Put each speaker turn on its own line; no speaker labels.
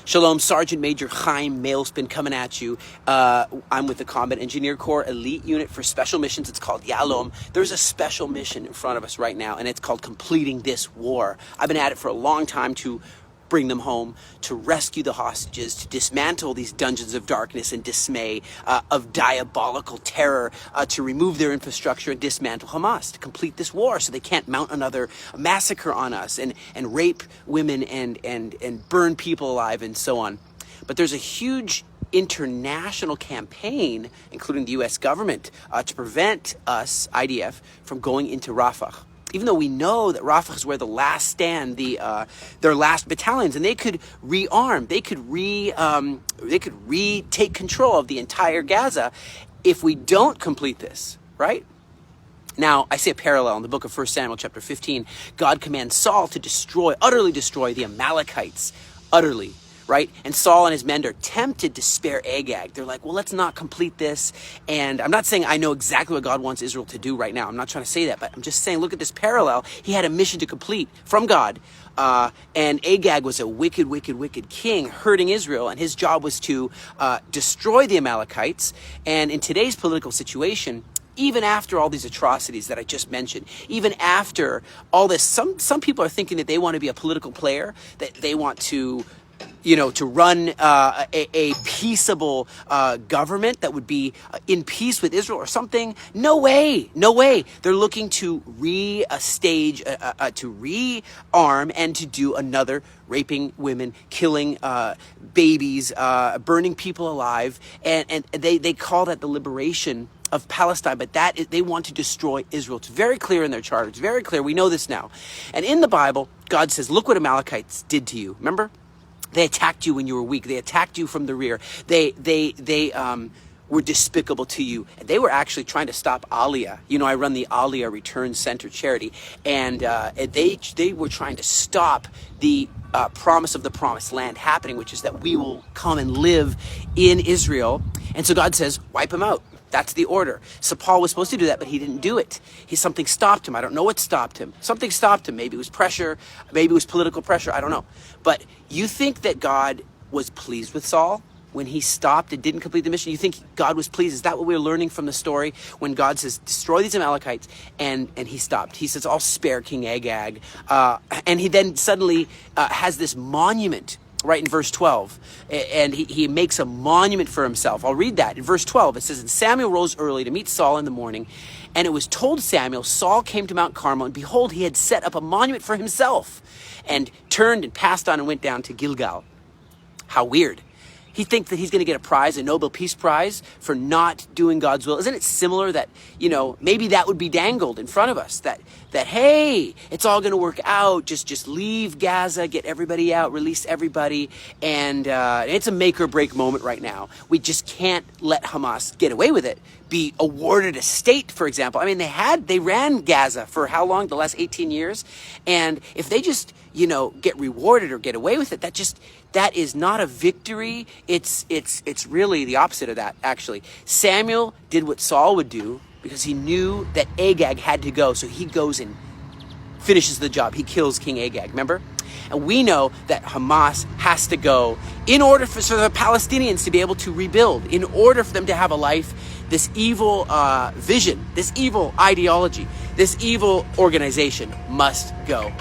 Shalom, Sergeant Major Chaim Mailspin coming at you. I'm with the Combat Engineer Corps Elite Unit for Special Missions. It's called Yalom. There's a special mission in front of us right now, and it's called Completing This War. I've been at it for a long time to bring them home, to rescue the hostages, to dismantle these dungeons of darkness and dismay, of diabolical terror, to remove their infrastructure and dismantle Hamas, to complete this war so they can't mount another massacre on us and rape women and burn people alive and so on. But there's a huge international campaign, including the U.S. government, to prevent us, IDF, from going into Rafah. Even though we know that Rafah is where the last stand, their last battalions, and they could rearm, they could retake control of the entire Gaza if we don't complete this, right? Now, I see a parallel in the book of 1 Samuel chapter 15. God commands Saul to utterly destroy the Amalekites, utterly. Right? And Saul and his men are tempted to spare Agag. They're like, well, let's not complete this. And I'm not saying I know exactly what God wants Israel to do right now. I'm not trying to say that, but I'm just saying, look at this parallel. He had a mission to complete from God. And Agag was a wicked, wicked, wicked king hurting Israel. And his job was to destroy the Amalekites. And in today's political situation, even after all these atrocities that I just mentioned, even after all this, some people are thinking that they want to be a political player, that they want to run a peaceable government that would be in peace with Israel or something. No way. They're looking to to rearm and to do another raping women, killing babies, burning people alive. And they call that the liberation of Palestine, but they want to destroy Israel. It's very clear in their charter. It's very clear. We know this now. And in the Bible, God says, look what Amalekites did to you. Remember? They attacked you when you were weak. They attacked you from the rear. They were despicable to you. And they were actually trying to stop Aliyah. I run the Aliyah Return Center charity. And they were trying to stop the promise of the promised land happening, which is that we will come and live in Israel. And so God says, wipe them out. That's the order. So Paul was supposed to do that, but he didn't do it. Something stopped him. I don't know what stopped him. Something stopped him. Maybe it was pressure. Maybe it was political pressure. I don't know. But you think that God was pleased with Saul when he stopped and didn't complete the mission? You think God was pleased? Is that what we're learning from the story when God says, destroy these Amalekites, and he stopped? He says, I'll spare King Agag. And he then suddenly has this monument right in verse 12, and he makes a monument for himself. I'll read that. In verse 12, it says, and Samuel rose early to meet Saul in the morning, and it was told Samuel, Saul came to Mount Carmel, and behold, he had set up a monument for himself, and turned and passed on and went down to Gilgal. How weird. He thinks that he's going to get a prize, a Nobel Peace Prize, for not doing God's will. Isn't it similar that, maybe that would be dangled in front of us, that hey, it's all going to work out. Just leave Gaza, get everybody out, release everybody. And it's a make or break moment right now. We just can't let Hamas get away with it, be awarded a state, for example. I mean, they ran Gaza for how long? The last 18 years. And if they just, get rewarded or get away with it, that is not a victory. It's really the opposite of that, actually. Samuel did what Saul would do because he knew that Agag had to go. So he goes and finishes the job. He kills King Agag, remember? And we know that Hamas has to go in order for the Palestinians to be able to rebuild, in order for them to have a life. This evil vision, this evil ideology, this evil organization must go.